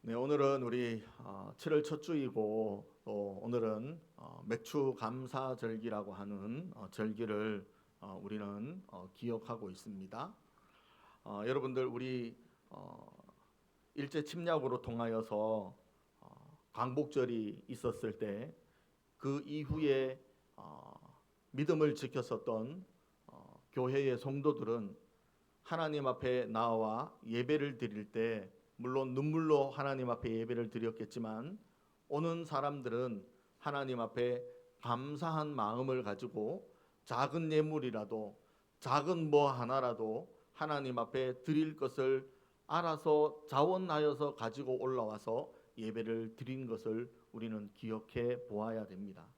네, 오늘은 우리 7월 첫 주이고 또 오늘은 맥추 감사절기라고 하는 절기를 우리는 기억하고 있습니다. 여러분들 우리 일제 침략으로 통하여서 광복절이 있었을 때 그 이후에 믿음을 지켰었던 교회의 성도들은 하나님 앞에 나와 예배를 드릴 때 물론 눈물로 하나님 앞에 예배를 드렸겠지만 오는 사람들은 하나님 앞에 감사한 마음을 가지고 작은 예물이라도 작은 뭐 하나라도 하나님 앞에 드릴 것을 알아서 자원하여서 가지고 올라와서 예배를 드린 것을 우리는 기억해 보아야 됩니다.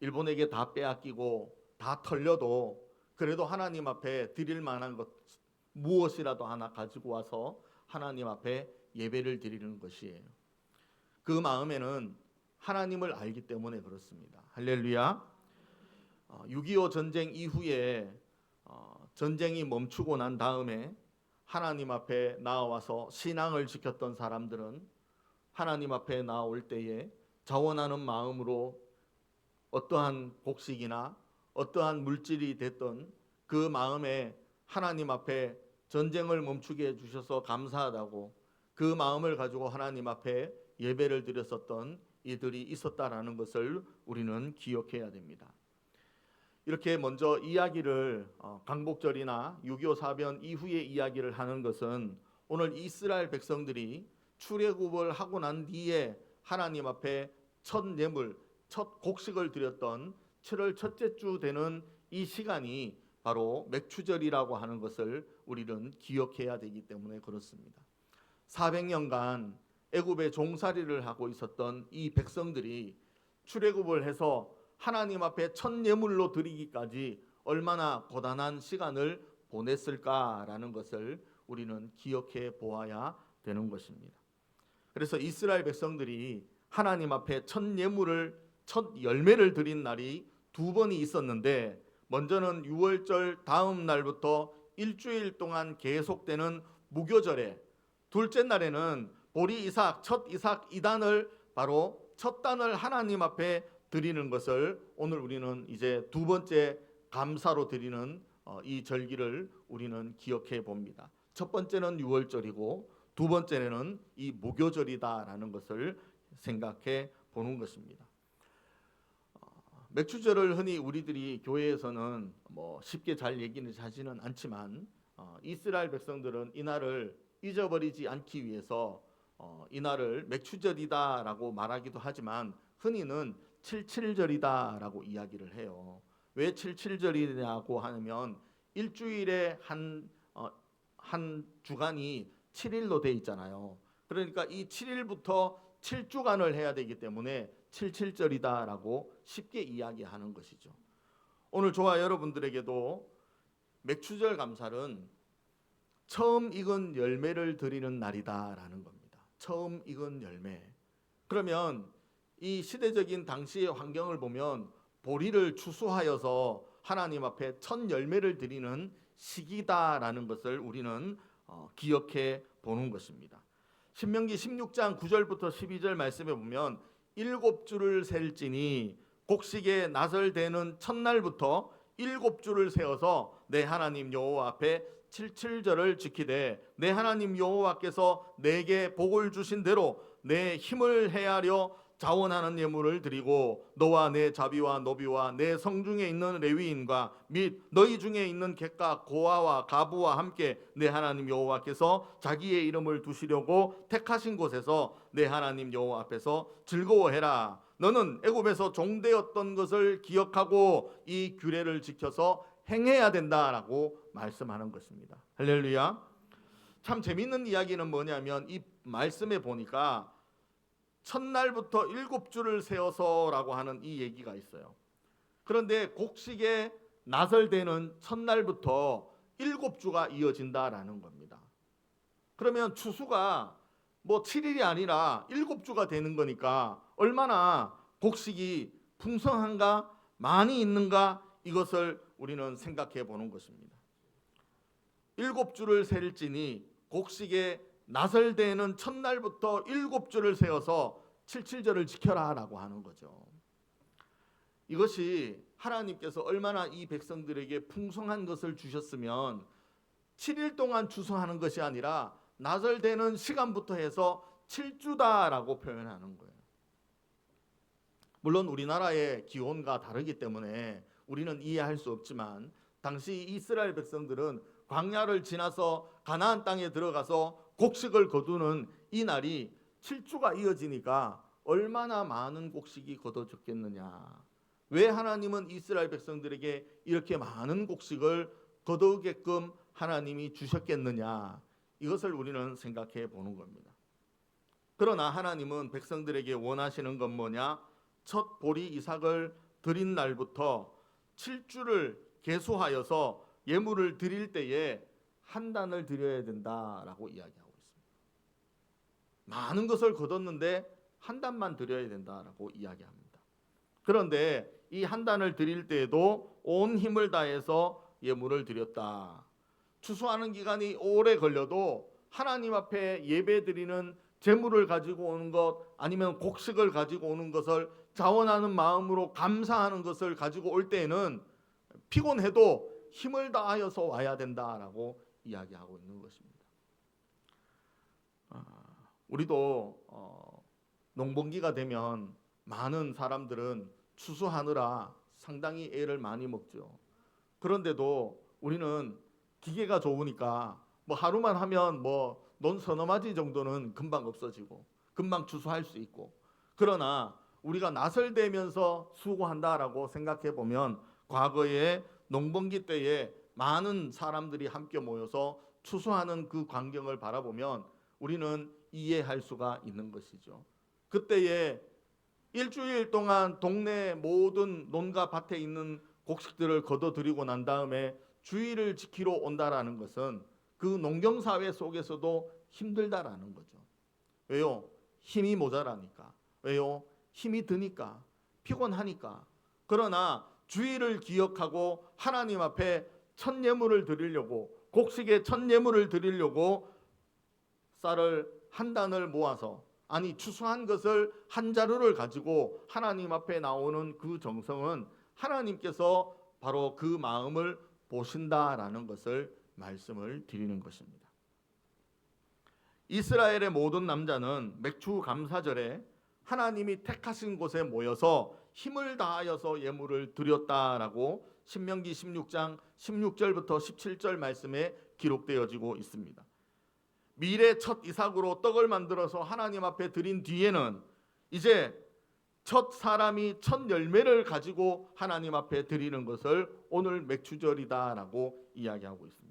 일본에게 다 빼앗기고 다 털려도 그래도 하나님 앞에 드릴 만한 것 무엇이라도 하나 가지고 와서 하나님 앞에 예배를 드리는 것이에요. 그 마음에는 하나님을 알기 때문에 그렇습니다. 할렐루야. 6.25 전쟁 이후에 전쟁이 멈추고 난 다음에 하나님 앞에 나와서 신앙을 지켰던 사람들은 하나님 앞에 나올 때에 자원하는 마음으로 어떠한 곡식이나 어떠한 물질이 됐던 그 마음에 하나님 앞에 전쟁을 멈추게 해주셔서 감사하다고 그 마음을 가지고 하나님 앞에 예배를 드렸었던 이들이 있었다라는 것을 우리는 기억해야 됩니다. 이렇게 먼저 이야기를 광복절이나 6.25 사변 이후의 이야기를 하는 것은 오늘 이스라엘 백성들이 출애굽을 하고 난 뒤에 하나님 앞에 첫 예물, 첫 곡식을 드렸던 7월 첫째 주 되는 이 시간이 바로 맥추절이라고 하는 것을 우리는 기억해야 되기 때문에 그렇습니다. 400년간 애굽의 종살이를 하고 있었던 이 백성들이 출애굽을 해서 하나님 앞에 첫 예물로 드리기까지 얼마나 고단한 시간을 보냈을까라는 것을 우리는 기억해 보아야 되는 것입니다. 그래서 이스라엘 백성들이 하나님 앞에 첫 예물을 첫 열매를 드린 날이 두 번이 있었는데 먼저는 유월절 다음 날부터 일주일 동안 계속되는 무교절에 둘째 날에는 보리 이삭 첫 이삭 이단을 바로 첫 단을 하나님 앞에 드리는 것을 오늘 우리는 이제 두 번째 감사로 드리는 이 절기를 우리는 기억해 봅니다. 첫 번째는 유월절이고 두 번째는 이 무교절이다라는 것을 생각해 보는 것입니다. 맥추절을 흔히 우리들이 교회에서는 쉽게 잘 얘기는 하지는 않지만 이스라엘 백성들은 이날을 잊어버리지 않기 위해서 이날을 맥추절이다라고 말하기도 하지만 흔히는 77절이다라고 이야기를 해요. 왜 77절이냐고 하면 일주일에 한 주간이 7일로 돼 있잖아요. 그러니까 이 7일부터 7주간을 해야 되기 때문에 77절이다라고 쉽게 이야기하는 것이죠. 오늘 저와 여러분들에게도 맥추절 감살은 처음 익은 열매를 드리는 날이다라는 겁니다. 처음 익은 열매. 그러면 이 시대적인 당시의 환경을 보면 보리를 추수하여서 하나님 앞에 첫 열매를 드리는 시기다라는 것을 우리는 기억해 보는 것입니다. 신명기 16장 9절부터 12절 말씀에 보면 일곱 주를 셀지니 곡식의 나설되는 첫날부터 일곱 주를 세어서 내 하나님 여호와 앞에 칠칠절을 지키되 내 하나님 여호와께서 내게 복을 주신 대로 내 힘을 헤아려 자원하는 예물을 드리고 너와 내 자비와 노비와 내 성중에 있는 레위인과 및 너희 중에 있는 객과 고아와 가부와 함께 내 하나님 여호와께서 자기의 이름을 두시려고 택하신 곳에서 내 하나님 여호와 앞에서 즐거워해라. 너는 애굽에서 종되었던 것을 기억하고 이 규례를 지켜서 행해야 된다라고 말씀하는 것입니다. 할렐루야. 참 재밌는 이야기는 뭐냐면 이 말씀에 보니까 첫날부터 일곱 주를 세워서라고 하는 이 얘기가 있어요. 그런데 곡식에 나설되는 첫날부터 일곱 주가 이어진다라는 겁니다. 그러면 추수가 7일이 아니라 일곱 주가 되는 거니까 얼마나 곡식이 풍성한가 많이 있는가 이것을 우리는 생각해 보는 것입니다. 일곱 주를 셀지니 곡식에 나설대에는 첫날부터 7주를 세워서 77절을 지켜라 라고 하는 거죠. 이것이 하나님께서 얼마나 이 백성들에게 풍성한 것을 주셨으면 7일 동안 추수하는 것이 아니라 나설대는 시간부터 해서 7주다라고 표현하는 거예요. 물론 우리나라의 기온과 다르기 때문에 우리는 이해할 수 없지만 당시 이스라엘 백성들은 광야를 지나서 가나안 땅에 들어가서 곡식을 거두는 이 날이 7주가 이어지니까 얼마나 많은 곡식이 거둬졌겠느냐. 왜 하나님은 이스라엘 백성들에게 이렇게 많은 곡식을 거두게끔 하나님이 주셨겠느냐. 이것을 우리는 생각해 보는 겁니다. 그러나 하나님은 백성들에게 원하시는 건 뭐냐? 첫 보리 이삭을 드린 날부터 7주를 계수하여서 예물을 드릴 때에 한 단을 드려야 된다라고 이야기하고 있습니다. 많은 것을 거뒀는데 한 단만 드려야 된다라고 이야기합니다. 그런데 이 한 단을 드릴 때에도 온 힘을 다해서 예물을 드렸다. 추수하는 기간이 오래 걸려도 하나님 앞에 예배 드리는 제물을 가지고 오는 것 아니면 곡식을 가지고 오는 것을 자원하는 마음으로 감사하는 것을 가지고 올 때에는 피곤해도 힘을 다하여서 와야 된다라고 이야기하고 있는 것입니다. 우리도 농번기가 되면 많은 사람들은 추수하느라 상당히 애를 많이 먹죠. 그런데도 우리는 기계가 좋으니까 뭐 하루만 하면 뭐 논 서너 마디 정도는 금방 없어지고 금방 추수할 수 있고, 그러나 우리가 나설대면서 수고한다라고 생각해 보면 과거에 농번기 때에 많은 사람들이 함께 모여서 추수하는 그 광경을 바라보면 우리는 이해할 수가 있는 것이죠. 그때에 일주일 동안 동네 모든 논과 밭에 있는 곡식들을 거둬들이고 난 다음에 주의를 지키러 온다라는 것은 그 농경사회 속에서도 힘들다라는 거죠. 왜요? 힘이 모자라니까. 왜요? 힘이 드니까. 피곤하니까. 그러나 주의를 기억하고 하나님 앞에 첫 예물을 드리려고, 곡식의 첫 예물을 드리려고 쌀을 한 단을 모아서, 아니 추수한 것을 한 자루를 가지고 하나님 앞에 나오는 그 정성은 하나님께서 바로 그 마음을 보신다라는 것을 말씀을 드리는 것입니다. 이스라엘의 모든 남자는 맥주 감사절에 하나님이 택하신 곳에 모여서 힘을 다하여서 예물을 드렸다라고 신명기 16장 16절부터 17절 말씀에 기록되어지고 있습니다. 밀의 첫 이삭으로 떡을 만들어서 하나님 앞에 드린 뒤에는 이제 첫 사람이 첫 열매를 가지고 하나님 앞에 드리는 것을 오늘 맥주절이다라고 이야기하고 있습니다.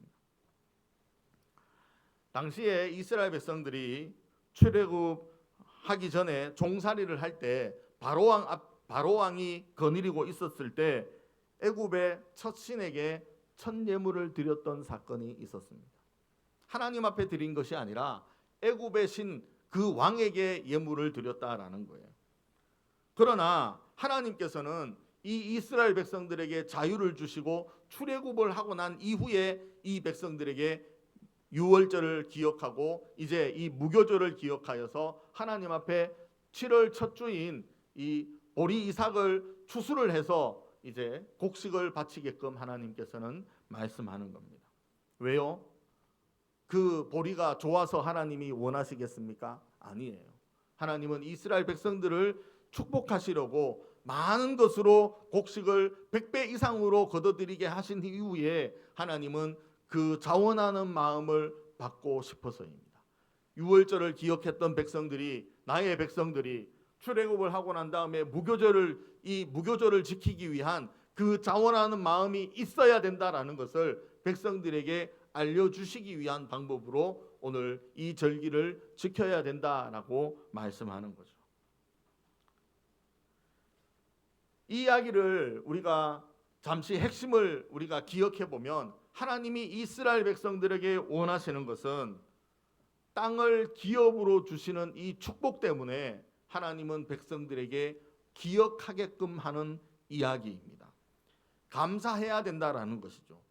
당시에 이스라엘 백성들이 출애굽하기 전에 종살이를 할 때 바로왕이 거느리고 있었을 때 애굽의 첫 신에게 첫 예물을 드렸던 사건이 있었습니다. 하나님 앞에 드린 것이 아니라 애굽의 신 그 왕에게 예물을 드렸다라는 거예요. 그러나 하나님께서는 이 이스라엘 백성들에게 자유를 주시고 출애굽을 하고 난 이후에 이 백성들에게 유월절을 기억하고 이제 이 무교절을 기억하여서 하나님 앞에 7월 첫 주인 이 보리 이삭을 추수를 해서 이제 곡식을 바치게끔 하나님께서는 말씀하는 겁니다. 왜요? 그 보리가 좋아서 하나님이 원하시겠습니까? 아니에요. 하나님은 이스라엘 백성들을 축복하시려고 많은 것으로 곡식을 100배 이상으로 거둬들이게 하신 이후에 하나님은 그 자원하는 마음을 받고 싶어서입니다. 유월절을 기억했던 백성들이, 나의 백성들이 출애굽을 하고 난 다음에 무교절을 지키기 위한 그 자원하는 마음이 있어야 된다라는 것을 백성들에게 알려주시기 위한 방법으로 오늘 이 절기를 지켜야 된다라고 말씀하는 거죠. 이 이야기를 우리가 잠시 핵심을 우리가 기억해 보면 하나님이 이스라엘 백성들에게 원하시는 것은 땅을 기업으로 주시는 이 축복 때문에 하나님은 백성들에게 기억하게끔 하는 이야기입니다. 감사해야 된다라는 것이죠.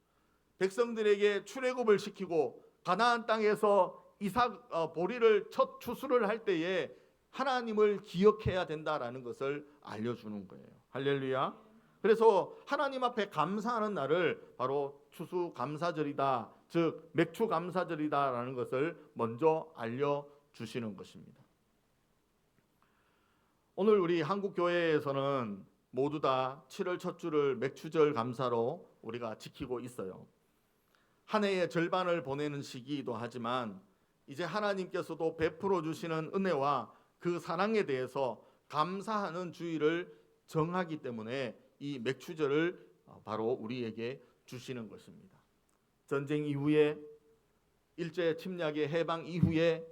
백성들에게 출애굽을 시키고 가나안 땅에서 이삭 보리를 첫 추수를 할 때에 하나님을 기억해야 된다라는 것을 알려주는 거예요. 할렐루야. 그래서 하나님 앞에 감사하는 날을 바로 추수 감사절이다, 즉 맥추 감사절이다라는 것을 먼저 알려주시는 것입니다. 오늘 우리 한국 교회에서는 모두 다 7월 첫 주를 맥추절 감사로 우리가 지키고 있어요. 한 해의 절반을 보내는 시기이기도 하지만 이제 하나님께서도 베풀어 주시는 은혜와 그 사랑에 대해서 감사하는 주일을 정하기 때문에 이 맥추절을 바로 우리에게 주시는 것입니다. 전쟁 이후에, 일제 침략의 해방 이후에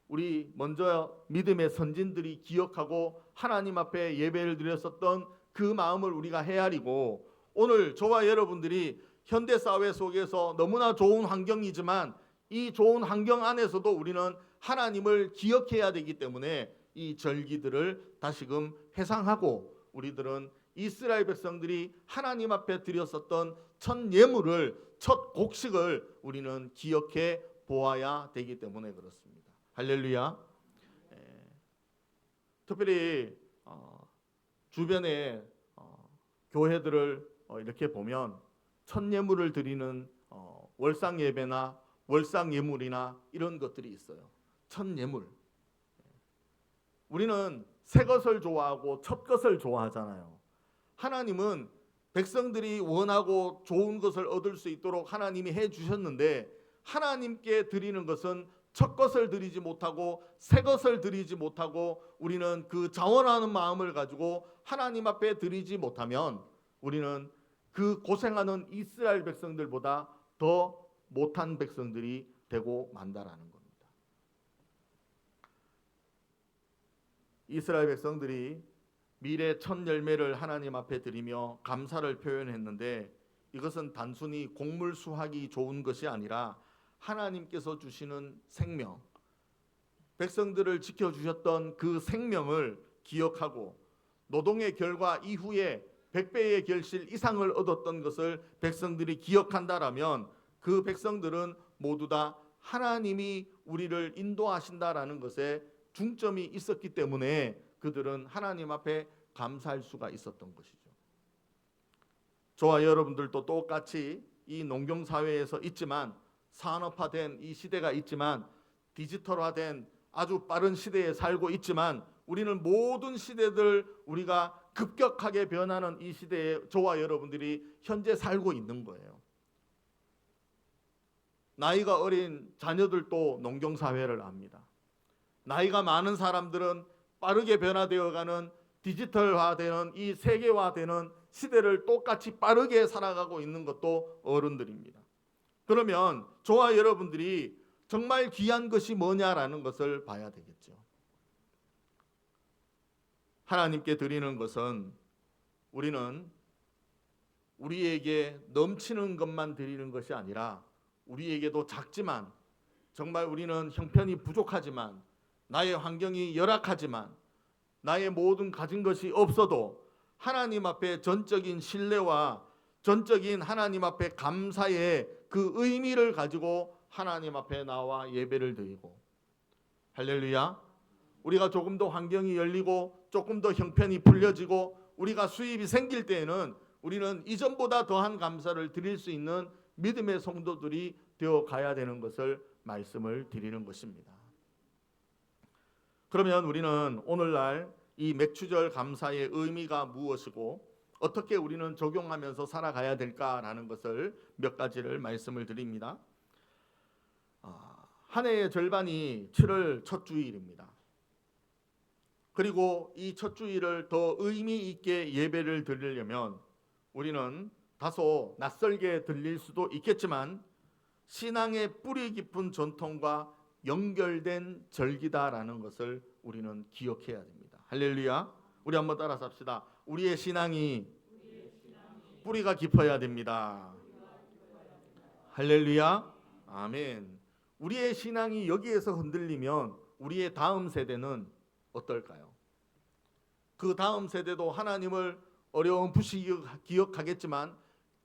우리 먼저 믿음의 선진들이 기억하고 하나님 앞에 예배를 드렸었던 그 마음을 우리가 헤아리고, 오늘 저와 여러분들이 현대 사회 속에서 너무나 좋은 환경이지만 이 좋은 환경 안에서도 우리는 하나님을 기억해야 되기 때문에 이 절기들을 다시금 회상하고, 우리들은 이스라엘 백성들이 하나님 앞에 드렸었던 첫 예물을, 첫 곡식을 우리는 기억해 보아야 되기 때문에 그렇습니다. 할렐루야. 특별히 주변에 교회들을 이렇게 보면 첫 예물을 드리는 월상 예배나 월상 예물이나 이런 것들이 있어요. 첫 예물. 우리는 새 것을 좋아하고 첫 것을 좋아하잖아요. 하나님은 백성들이 원하고 좋은 것을 얻을 수 있도록 하나님이 해 주셨는데, 하나님께 드리는 것은 첫 것을 드리지 못하고 새 것을 드리지 못하고 우리는 그 자원하는 마음을 가지고 하나님 앞에 드리지 못하면 우리는 그 고생하는 이스라엘 백성들보다 더 못한 백성들이 되고 만다라는 겁니다. 이스라엘 백성들이 밀의 첫 열매를 하나님 앞에 드리며 감사를 표현했는데, 이것은 단순히 곡물 수확이 좋은 것이 아니라 하나님께서 주시는 생명, 백성들을 지켜주셨던 그 생명을 기억하고 노동의 결과 이후에 100배의 결실 이상을 얻었던 것을 백성들이 기억한다라면 그 백성들은 모두 다 하나님이 우리를 인도하신다라는 것에 중점이 있었기 때문에 그들은 하나님 앞에 감사할 수가 있었던 것이죠. 저와 여러분들도 똑같이 이 농경사회에서 있지만, 산업화된 이 시대가 있지만, 디지털화된 아주 빠른 시대에 살고 있지만, 우리는 모든 시대들 우리가 급격하게 변하는 이 시대에 저와 여러분들이 현재 살고 있는 거예요. 나이가 어린 자녀들도 농경사회를 압니다. 나이가 많은 사람들은 빠르게 변화되어가는 디지털화되는 이 세계화되는 시대를 똑같이 빠르게 살아가고 있는 것도 어른들입니다. 그러면 저와 여러분들이 정말 귀한 것이 뭐냐라는 것을 봐야 되겠죠. 하나님께 드리는 것은 우리는 우리에게 넘치는 것만 드리는 것이 아니라, 우리에게도 작지만, 정말 우리는 형편이 부족하지만, 나의 환경이 열악하지만, 나의 모든 가진 것이 없어도 하나님 앞에 전적인 신뢰와 전적인 하나님 앞에 감사의 그 의미를 가지고 하나님 앞에 나와 예배를 드리고, 할렐루야. 우리가 조금 더 환경이 열리고 조금 더 형편이 풀려지고 우리가 수입이 생길 때에는 우리는 이전보다 더한 감사를 드릴 수 있는 믿음의 성도들이 되어 가야 되는 것을 말씀을 드리는 것입니다. 그러면 우리는 오늘날 이 맥추절 감사의 의미가 무엇이고 어떻게 우리는 적용하면서 살아가야 될까라는 것을 몇 가지를 말씀을 드립니다. 한 해의 절반이 7월 첫 주일입니다. 그리고 이 첫 주일을 더 의미 있게 예배를 드리려면 우리는 다소 낯설게 들릴 수도 있겠지만 신앙의 뿌리 깊은 전통과 연결된 절기다라는 것을 우리는 기억해야 됩니다. 할렐루야. 우리 한번 따라서 합시다. 우리의 신앙이 뿌리가 깊어야 됩니다. 할렐루야. 아멘. 우리의 신앙이 여기에서 흔들리면 우리의 다음 세대는 어떨까요? 그 다음 세대도 하나님을 어려움없이 기억하겠지만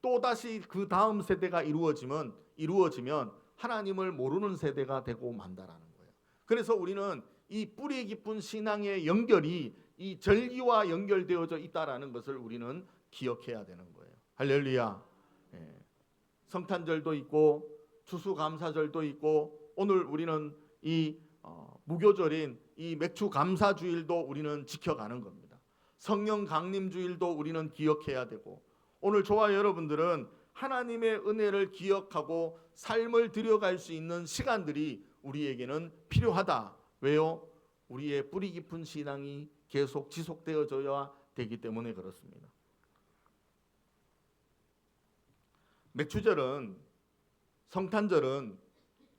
또다시 그 다음 세대가 이루어지면 하나님을 모르는 세대가 되고 만다라는 거예요. 그래서 우리는 이 뿌리 깊은 신앙의 연결이 이 절기와 연결되어져 있다라는 것을 우리는 기억해야 되는 거예요. 할렐루야. 성탄절도 있고 추수감사절도 있고 오늘 우리는 이 무교절인 이 맥주감사주일도 우리는 지켜가는 겁니다. 성령 강림주일도 우리는 기억해야 되고 오늘 저와 여러분들은 하나님의 은혜를 기억하고 삶을 들여갈 수 있는 시간들이 우리에게는 필요하다. 왜요? 우리의 뿌리 깊은 신앙이 계속 지속되어져야 되기 때문에 그렇습니다. 맥주절은, 성탄절은,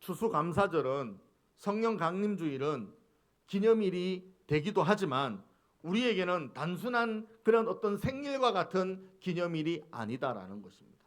추수감사절은, 성령 강림주일은 기념일이 되기도 하지만 우리에게는 단순한 그런 어떤 생일과 같은 기념일이 아니다라는 것입니다.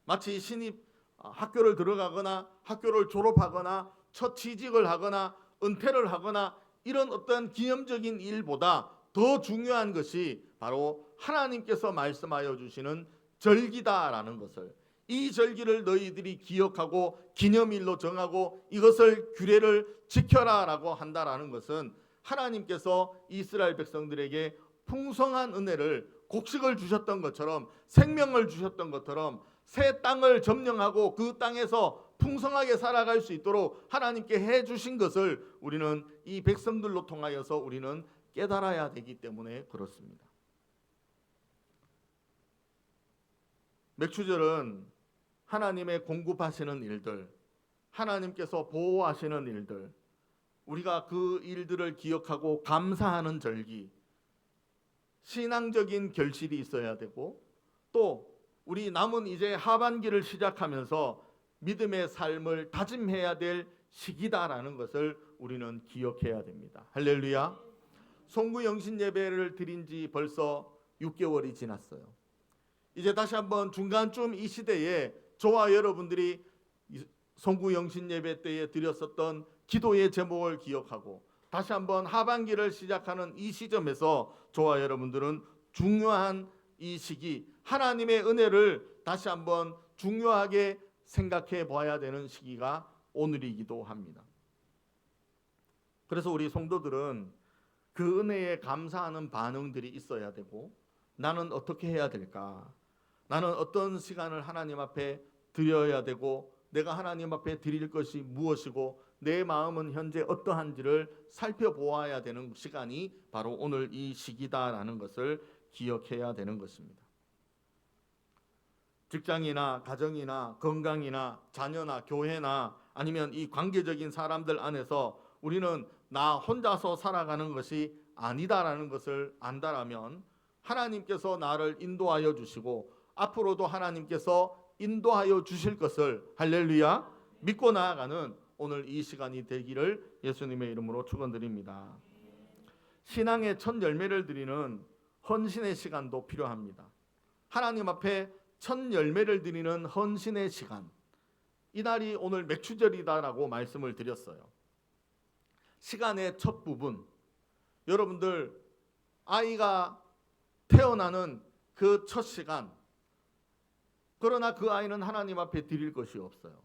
마치 신입 학교를 들어가거나 학교를 졸업하거나 첫 취직을 하거나 은퇴를 하거나 이런 어떤 기념적인 일보다 더 중요한 것이 바로 하나님께서 말씀하여 주시는 절기다라는 것을, 이 절기를 너희들이 기억하고 기념일로 정하고 이것을 규례를 지켜라라고 한다라는 것은 하나님께서 이스라엘 백성들에게 풍성한 은혜를, 곡식을 주셨던 것처럼, 생명을 주셨던 것처럼 새 땅을 점령하고 그 땅에서 풍성하게 살아갈 수 있도록 하나님께 해주신 것을 우리는 이 백성들로 통하여서 우리는 깨달아야 되기 때문에 그렇습니다. 맥주절은 하나님의 공급하시는 일들, 하나님께서 보호하시는 일들, 우리가 그 일들을 기억하고 감사하는 절기, 신앙적인 결실이 있어야 되고 또 우리 남은 이제 하반기를 시작하면서 믿음의 삶을 다짐해야 될 시기다라는 것을 우리는 기억해야 됩니다. 할렐루야. 송구 영신 예배를 드린 지 벌써 6개월이 지났어요. 이제 다시 한번 중간쯤 이 시대에 저와 여러분들이 송구 영신 예배 때에 드렸었던 기도의 제목을 기억하고 다시 한번 하반기를 시작하는 이 시점에서 저와 여러분들은 중요한 이 시기, 하나님의 은혜를 다시 한번 중요하게 생각해 봐야 되는 시기가 오늘이기도 합니다. 그래서 우리 성도들은 그 은혜에 감사하는 반응들이 있어야 되고, 나는 어떻게 해야 될까? 나는 어떤 시간을 하나님 앞에 드려야 되고, 내가 하나님 앞에 드릴 것이 무엇이고 내 마음은 현재 어떠한지를 살펴보아야 되는 시간이 바로 오늘 이 시기다라는 것을 기억해야 되는 것입니다. 직장이나 가정이나 건강이나 자녀나 교회나 아니면 이 관계적인 사람들 안에서 우리는 나 혼자서 살아가는 것이 아니다라는 것을 안다라면 하나님께서 나를 인도하여 주시고 앞으로도 하나님께서 인도하여 주실 것을, 할렐루야, 믿고 나아가는 오늘 이 시간이 되기를 예수님의 이름으로 축원드립니다. 신앙의 첫 열매를 드리는 헌신의 시간도 필요합니다. 하나님 앞에 첫 열매를 드리는 헌신의 시간, 이날이 오늘 맥주절이다라고 말씀을 드렸어요. 시간의 첫 부분, 여러분들 아이가 태어나는 그 첫 시간, 그러나 그 아이는 하나님 앞에 드릴 것이 없어요.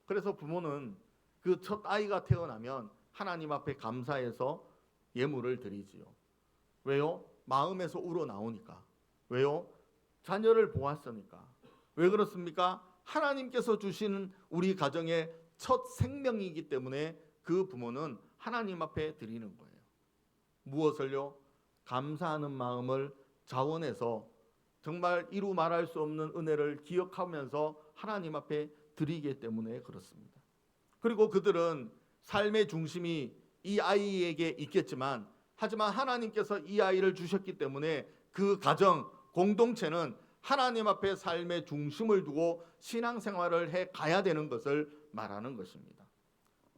그래서 부모는 그 첫 아이가 태어나면 하나님 앞에 감사해서 예물을 드리지요. 왜요? 마음에서 우러나오니까. 왜요? 자녀를 보았으니까. 왜 그렇습니까? 하나님께서 주시는 우리 가정의 첫 생명이기 때문에 그 부모는 하나님 앞에 드리는 거예요. 무엇을요? 감사하는 마음을 자원해서 정말 이루 말할 수 없는 은혜를 기억하면서 하나님 앞에 드리기 때문에 그렇습니다. 그리고 그들은 삶의 중심이 이 아이에게 있겠지만, 하지만 하나님께서 이 아이를 주셨기 때문에 그 가정, 공동체는 하나님 앞에 삶의 중심을 두고 신앙생활을 해 가야 되는 것을 말하는 것입니다.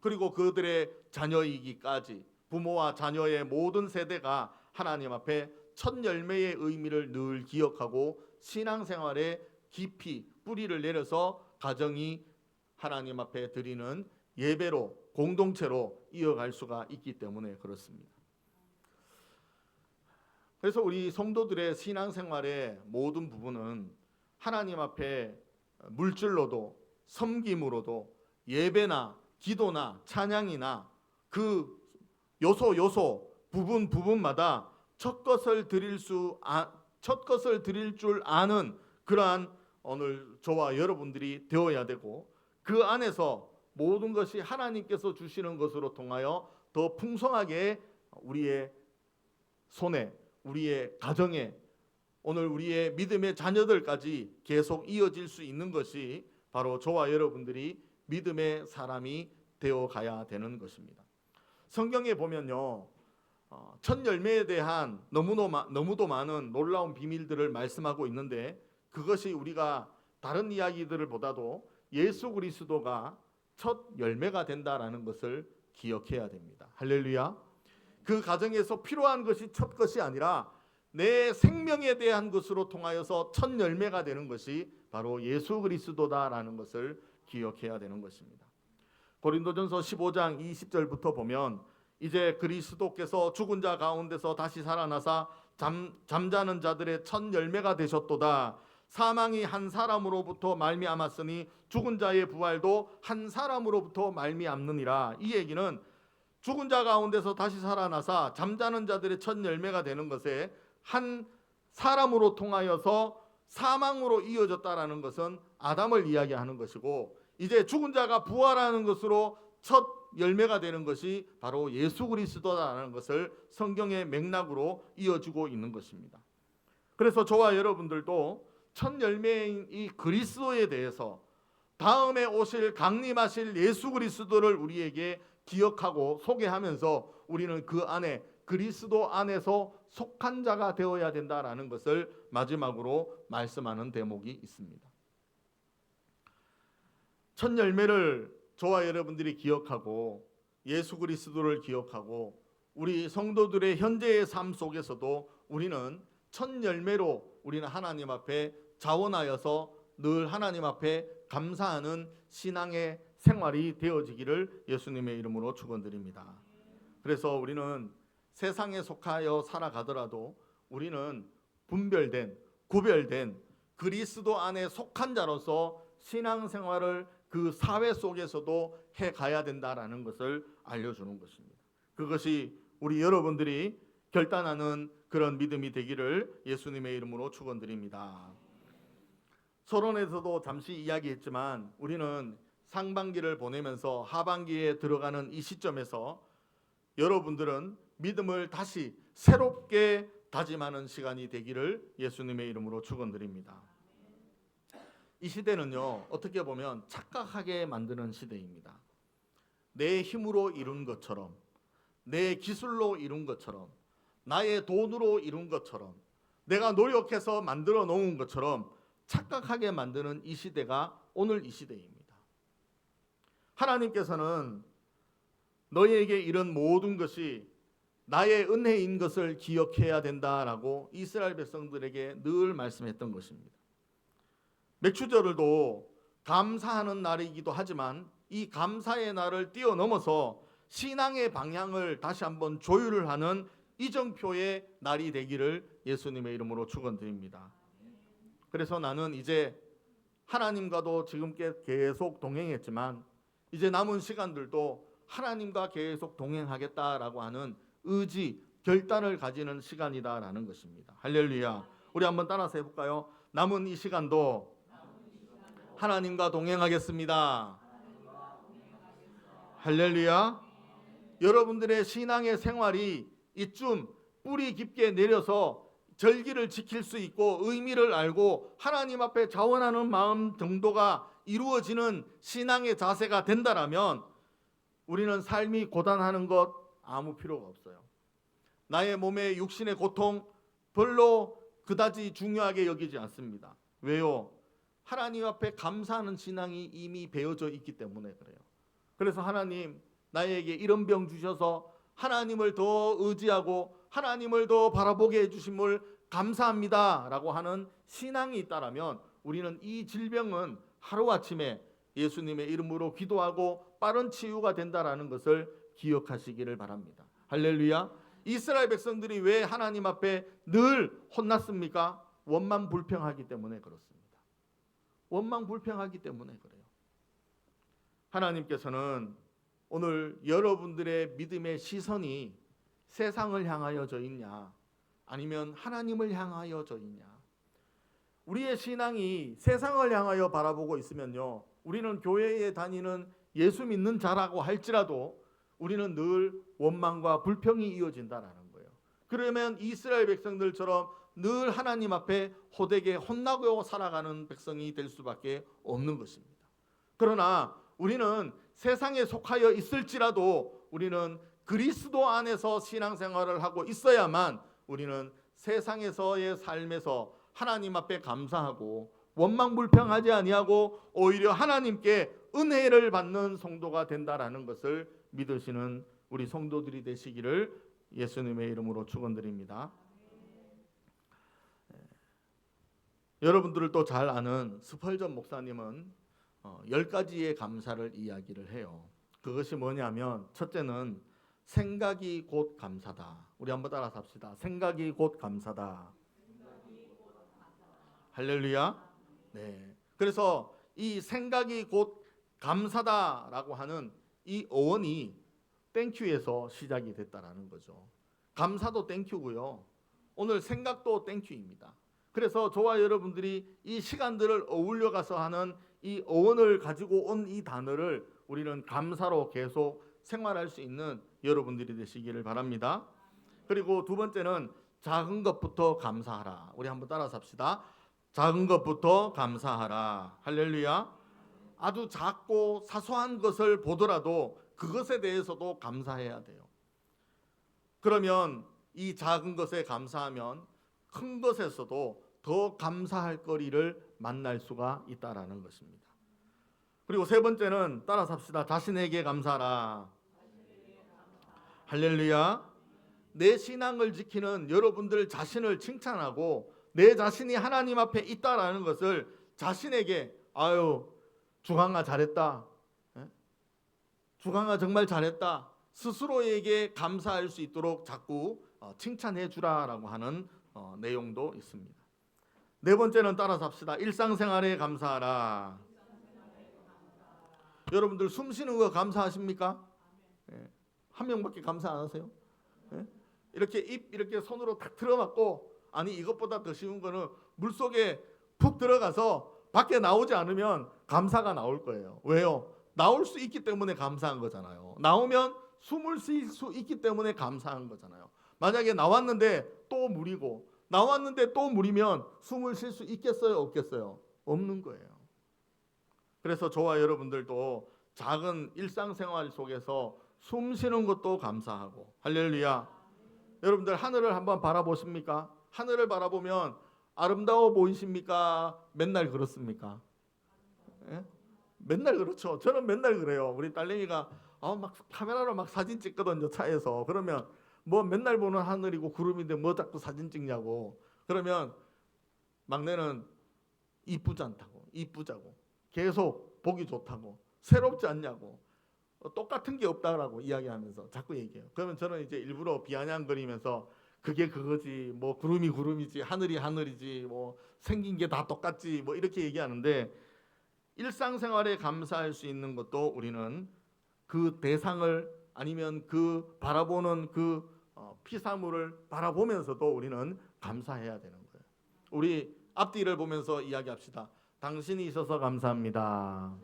그리고 그들의 자녀이기까지 부모와 자녀의 모든 세대가 하나님 앞에 첫 열매의 의미를 늘 기억하고 신앙생활에 깊이 뿌리를 내려서 가정이 하나님 앞에 드리는 예배로, 공동체로 이어갈 수가 있기 때문에 그렇습니다. 그래서 우리 성도들의 신앙생활의 모든 부분은 하나님 앞에 물질로도 섬김으로도 예배나 기도나 찬양이나 그 요소 부분마다 첫 것을 드릴 줄 아는 그러한 오늘 저와 여러분들이 되어야 되고, 그 안에서 모든 것이 하나님께서 주시는 것으로 통하여 더 풍성하게 우리의 손에, 우리의 가정에, 오늘 우리의 믿음의 자녀들까지 계속 이어질 수 있는 것이 바로 저와 여러분들이 믿음의 사람이 되어 가야 되는 것입니다. 성경에 보면요, 첫 열매에 대한 너무도 많은 놀라운 비밀들을 말씀하고 있는데, 그것이 우리가 다른 이야기들을 보다도 예수 그리스도가 첫 열매가 된다라는 것을 기억해야 됩니다. 할렐루야. 그 가정에서 필요한 것이 첫 것이 아니라 내 생명에 대한 것으로 통하여서 첫 열매가 되는 것이 바로 예수 그리스도다라는 것을 기억해야 되는 것입니다. 고린도전서 15장 20절부터 보면, 이제 그리스도께서 죽은 자 가운데서 다시 살아나사 잠자는 자들의 첫 열매가 되셨도다. 사망이 한 사람으로부터 말미암았으니 죽은 자의 부활도 한 사람으로부터 말미암느니라. 이 얘기는 죽은 자 가운데서 다시 살아나사 잠자는 자들의 첫 열매가 되는 것에 한 사람으로 통하여서 사망으로 이어졌다라는 것은 아담을 이야기하는 것이고, 이제 죽은 자가 부활하는 것으로 첫 열매가 되는 것이 바로 예수 그리스도라는 것을 성경의 맥락으로 이어주고 있는 것입니다. 그래서 저와 여러분들도 첫 열매인 이 그리스도에 대해서, 다음에 오실 강림하실 예수 그리스도를 우리에게 기억하고 소개하면서 우리는 그 안에, 그리스도 안에서 속한 자가 되어야 된다라는 것을 마지막으로 말씀하는 대목이 있습니다. 첫 열매를 저와 여러분들이 기억하고 예수 그리스도를 기억하고 우리 성도들의 현재의 삶 속에서도 우리는 첫 열매로 우리는 하나님 앞에 자원하여서 늘 하나님 앞에 감사하는 신앙의 생활이 되어지기를 예수님의 이름으로 축원드립니다. 그래서 우리는 세상에 속하여 살아가더라도 우리는 분별된, 구별된 그리스도 안에 속한 자로서 신앙생활을 그 사회 속에서도 해가야 된다라는 것을 알려주는 것입니다. 그것이 우리 여러분들이 결단하는 그런 믿음이 되기를 예수님의 이름으로 축원드립니다. 서론에서도 잠시 이야기했지만 우리는 상반기를 보내면서 하반기에 들어가는 이 시점에서 여러분들은 믿음을 다시 새롭게 다짐하는 시간이 되기를 예수님의 이름으로 축원드립니다. 이 시대는요, 어떻게 보면 착각하게 만드는 시대입니다. 내 힘으로 이룬 것처럼, 내 기술로 이룬 것처럼, 나의 돈으로 이룬 것처럼, 내가 노력해서 만들어 놓은 것처럼 착각하게 만드는 이 시대가 오늘 이 시대입니다. 하나님께서는 너희에게 이런 모든 것이 나의 은혜인 것을 기억해야 된다라고 이스라엘 백성들에게 늘 말씀했던 것입니다. 맥추절도 감사하는 날이기도 하지만 이 감사의 날을 뛰어넘어서 신앙의 방향을 다시 한번 조율을 하는 이정표의 날이 되기를 예수님의 이름으로 축원드립니다. 그래서 나는 이제 하나님과도 지금께 계속 동행했지만 이제 남은 시간들도 하나님과 계속 동행하겠다라고 하는 의지, 결단을 가지는 시간이다라는 것입니다. 할렐루야. 우리 한번 따라서 해볼까요? 남은 이 시간도 하나님과 동행하겠습니다. 할렐루야. 여러분들의 신앙의 생활이 이쯤 뿌리 깊게 내려서 절기를 지킬 수 있고 의미를 알고 하나님 앞에 자원하는 마음 정도가 이루어지는 신앙의 자세가 된다라면 우리는 삶이 고단하는 것 아무 필요가 없어요. 나의 몸의 육신의 고통 별로 그다지 중요하게 여기지 않습니다. 왜요? 하나님 앞에 감사하는 신앙이 이미 배어져 있기 때문에 그래요. 그래서 하나님, 나에게 이런 병 주셔서 하나님을 더 의지하고 하나님을 더 바라보게 해주심을 감사합니다 라고 하는 신앙이 있다라면 우리는 이 질병은 하루아침에 예수님의 이름으로 기도하고 빠른 치유가 된다라는 것을 기억하시기를 바랍니다. 할렐루야. 이스라엘 백성들이 왜 하나님 앞에 늘 혼났습니까? 원망불평하기 때문에 그렇습니다. 원망불평하기 때문에 그래요. 하나님께서는 오늘 여러분들의 믿음의 시선이 세상을 향하여져 있냐, 아니면 하나님을 향하여져 있냐. 우리의 신앙이 세상을 향하여 바라보고 있으면요, 우리는 교회에 다니는 예수 믿는 자라고 할지라도 우리는 늘 원망과 불평이 이어진다라는 거예요. 그러면 이스라엘 백성들처럼 늘 하나님 앞에 호되게 혼나고 살아가는 백성이 될 수밖에 없는 것입니다. 그러나 우리는 세상에 속하여 있을지라도 우리는 그리스도 안에서 신앙생활을 하고 있어야만 우리는 세상에서의 삶에서 하나님 앞에 감사하고 원망불평하지 아니하고 오히려 하나님께 은혜를 받는 성도가 된다라는 것을 믿으시는 우리 성도들이 되시기를 예수님의 이름으로 축원드립니다. 여러분들도 잘 아는 스펄전 목사님은 10가지의 감사를 이야기를 해요. 그것이 뭐냐면, 첫째는 생각이 곧 감사다. 우리 한번 따라서 합시다. 생각이 곧 감사다. 할렐루야. 네. 그래서 이 생각이 곧 감사다라고 하는 이 어원이 땡큐에서 시작이 됐다라는 거죠. 감사도 땡큐고요, 오늘 생각도 땡큐입니다. 그래서 저와 여러분들이 이 시간들을 어울려 가서 하는 이 어원을 가지고 온 이 단어를 우리는 감사로 계속 생활할 수 있는 여러분들이 되시기를 바랍니다. 그리고 두 번째는 작은 것부터 감사하라. 우리 한번 따라서 합시다. 작은 것부터 감사하라. 할렐루야. 아주 작고 사소한 것을 보더라도 그것에 대해서도 감사해야 돼요. 그러면 이 작은 것에 감사하면 큰 것에서도 더 감사할 거리를 만날 수가 있다라는 것입니다. 그리고 세 번째는 따라서 합시다. 자신에게 감사하라. 할렐루야. 내 신앙을 지키는 여러분들 자신을 칭찬하고 내 자신이 하나님 앞에 있다라는 것을 자신에게, 아유 주강아 잘했다, 주강아 정말 잘했다, 스스로에게 감사할 수 있도록 자꾸 칭찬해 주라라고 하는 내용도 있습니다. 네 번째는 따라서 합시다. 일상생활에 감사하라. 여러분들 숨 쉬는 거 감사하십니까? 한 명밖에 감사 안 하세요? 이렇게 입 이렇게 손으로 탁 틀어막고, 아니 이것보다 더 쉬운 거는 물속에 푹 들어가서 밖에 나오지 않으면 감사가 나올 거예요. 왜요? 나올 수 있기 때문에 감사한 거잖아요. 나오면 숨을 쉴 수 있기 때문에 감사한 거잖아요. 만약에 나왔는데 또 물이고 나왔는데 또 물이면 숨을 쉴 수 있겠어요? 없겠어요? 없는 거예요. 그래서 저와 여러분들도 작은 일상생활 속에서 숨 쉬는 것도 감사하고, 할렐루야. 여러분들 하늘을 한번 바라보십니까? 하늘을 바라보면 아름다워 보이십니까? 맨날 그렇습니까? 맨날 그렇죠. 저는 맨날 그래요. 우리 딸내미가 막 카메라로 막 사진 찍거든요, 차에서. 그러면 뭐 맨날 보는 하늘이고 구름인데 뭐 자꾸 사진 찍냐고. 그러면 막내는 이쁘지 않다고, 이쁘자고, 계속 보기 좋다고, 새롭지 않냐고, 똑같은 게 없다라고 이야기하면서 자꾸 얘기해요. 그러면 저는 이제 일부러 비아냥거리면서 그게 그거지, 뭐 구름이 구름이지, 하늘이 하늘이지, 뭐 생긴 게 다 똑같지, 뭐 이렇게 얘기하는데, 일상생활에 감사할 수 있는 것도 우리는 그 대상을, 아니면 그 바라보는 그 피사물을 바라보면서도 우리는 감사해야 되는 거예요. 우리 앞뒤를 보면서 이야기합시다. 당신이 있어서 감사합니다.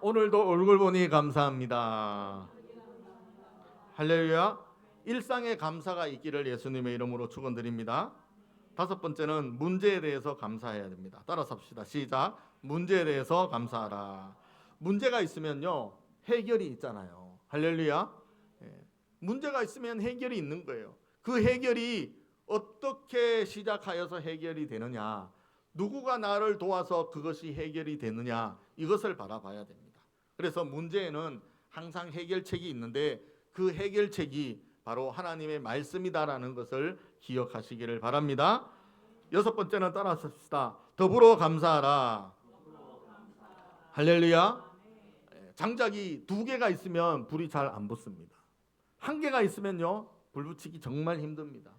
오늘도 얼굴 보니 감사합니다. 할렐루야. 일상에 감사가 있기를 예수님의 이름으로 축원드립니다. 다섯 번째는 문제에 대해서 감사해야 됩니다. 따라서 합시다. 시작. 문제에 대해서 감사하라. 문제가 있으면요, 해결이 있잖아요. 할렐루야. 문제가 있으면 해결이 있는 거예요. 그 해결이 어떻게 시작하여서 해결이 되느냐, 누구가 나를 도와서 그것이 해결이 되느냐, 이것을 바라봐야 됩니다. 그래서 문제에는 항상 해결책이 있는데 그 해결책이 바로 하나님의 말씀이다라는 것을 기억하시기를 바랍니다. 여섯 번째는 따라서 합시다. 더불어 감사하라. 할렐루야. 장작이 2개가 있으면 불이 잘 안 붙습니다. 1개가 있으면요, 불 붙이기 정말 힘듭니다.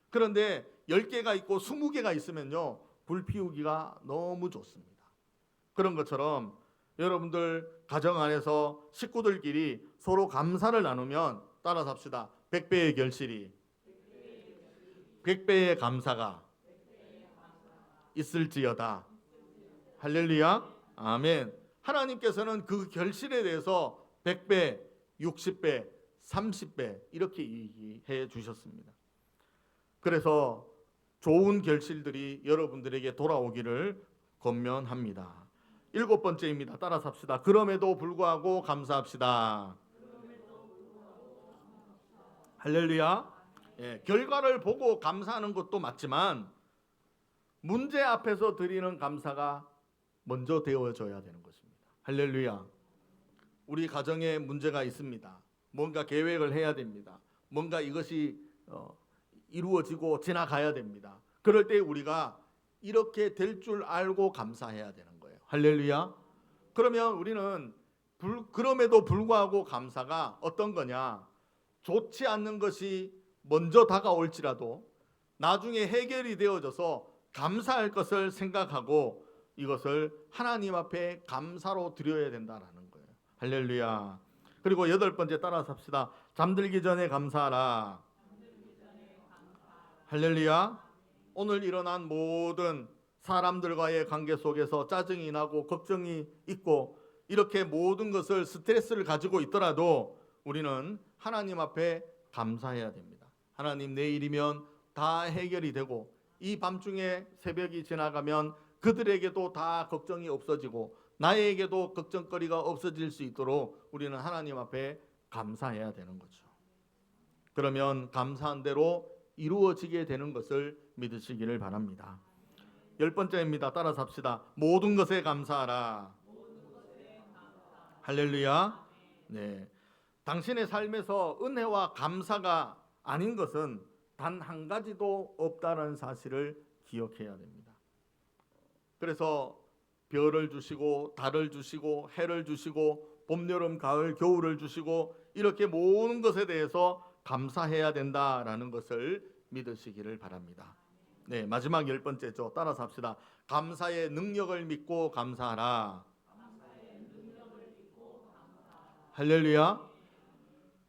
그런데 10개가 있고 20개가 있으면요, 불 피우기가 너무 좋습니다. 그런 것처럼 여러분들 가정 안에서 식구들끼리 서로 감사를 나누면 따라서 합시다. 100배의 결실이 100배의 감사가 있을지어다. 할렐루야. 아멘. 하나님께서는 그 결실에 대해서 100배, 60배, 30배 이렇게 얘기해 주셨습니다. 그래서 좋은 결실들이 여러분들에게 돌아오기를 권면합니다. 7번째입니다. 따라서 합시다. 그럼에도 불구하고 감사합시다. 할렐루야. 예, 결과를 보고 감사하는 것도 맞지만 문제 앞에서 드리는 감사가 먼저 되어져야 되는 것입니다. 할렐루야. 우리 가정에 문제가 있습니다. 뭔가 계획을 해야 됩니다. 뭔가 이것이 이루어지고 지나가야 됩니다. 그럴 때 우리가 이렇게 될 줄 알고 감사해야 되는 거예요. 할렐루야. 그러면 우리는 그럼에도 불구하고 감사가 어떤 거냐? 좋지 않는 것이 먼저 다가올지라도 나중에 해결이 되어져서 감사할 것을 생각하고 이것을 하나님 앞에 감사로 드려야 된다라는 거예요. 할렐루야. 그리고 8번째 따라서 합시다. 잠들기 전에 감사하라. 할렐루야. 오늘 일어난 모든 사람들과의 관계 속에서 짜증이 나고 걱정이 있고 이렇게 모든 것을 스트레스를 가지고 있더라도 우리는 하나님 앞에 감사해야 됩니다. 하나님, 내일이면 다 해결이 되고 이 밤중에 새벽이 지나가면 그들에게도 다 걱정이 없어지고 나에게도 걱정거리가 없어질 수 있도록 우리는 하나님 앞에 감사해야 되는 거죠. 그러면 감사한 대로 이루어지게 되는 것을 믿으시기를 바랍니다. 10번째입니다. 따라서 합시다. 모든 것에 감사하라. 할렐루야. 네. 당신의 삶에서 은혜와 감사가 아닌 것은 단 한 가지도 없다는 사실을 기억해야 됩니다. 그래서 별을 주시고 달을 주시고 해를 주시고 봄, 여름, 가을, 겨울을 주시고 이렇게 모든 것에 대해서 감사해야 된다라는 것을 믿으시기를 바랍니다. 네, 마지막 10번째죠. 따라서 합시다. 감사의 능력을 믿고 감사하라. 할렐루야.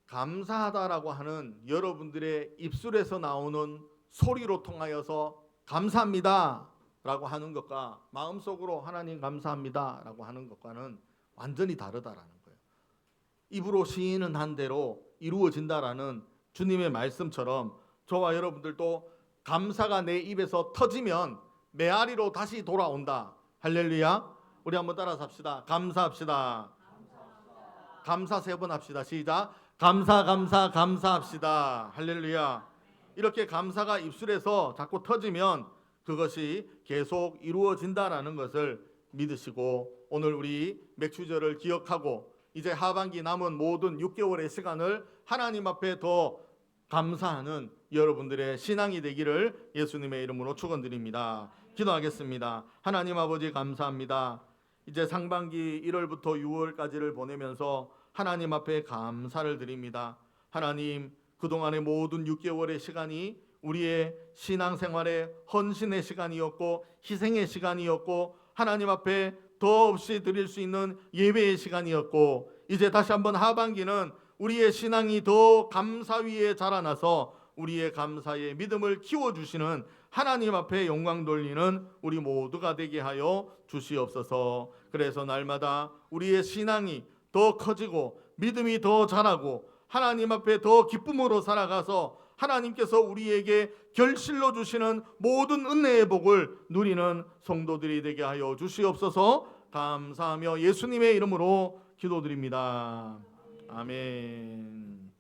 감사하다라고 하는 여러분들의 입술에서 나오는 소리로 통하여서 감사합니다 라고 하는 것과 마음속으로 하나님 감사합니다 라고 하는 것과는 완전히 다르다라는 거예요. 입으로 시인은 한 대로 이루어진다라는 주님의 말씀처럼 저와 여러분들도 감사가 내 입에서 터지면 메아리로 다시 돌아온다. 할렐루야. 우리 한번 따라서 합시다. 감사합시다. 감사 3번 합시다. 시작. 감사 감사 감사합시다. 할렐루야. 이렇게 감사가 입술에서 자꾸 터지면 그것이 계속 이루어진다라는 것을 믿으시고 오늘 우리 맥주절을 기억하고 이제 하반기 남은 모든 6개월의 시간을 하나님 앞에 더 감사하는 여러분들의 신앙이 되기를 예수님의 이름으로 축원드립니다. 기도하겠습니다. 하나님 아버지 감사합니다. 이제 상반기 1월부터 6월까지를 보내면서 하나님 앞에 감사를 드립니다. 하나님, 그동안의 모든 6개월의 시간이 우리의 신앙생활의 헌신의 시간이었고 희생의 시간이었고 하나님 앞에 더없이 드릴 수 있는 예배의 시간이었고 이제 다시 한번 하반기는 우리의 신앙이 더 감사 위에 자라나서 우리의 감사의 믿음을 키워주시는 하나님 앞에 영광 돌리는 우리 모두가 되게 하여 주시옵소서. 그래서 날마다 우리의 신앙이 더 커지고 믿음이 더 자라고 하나님 앞에 더 기쁨으로 살아가서 하나님께서 우리에게 결실로 주시는 모든 은혜의 복을 누리는 성도들이 되게 하여 주시옵소서. 감사하며 예수님의 이름으로 기도드립니다. 아멘.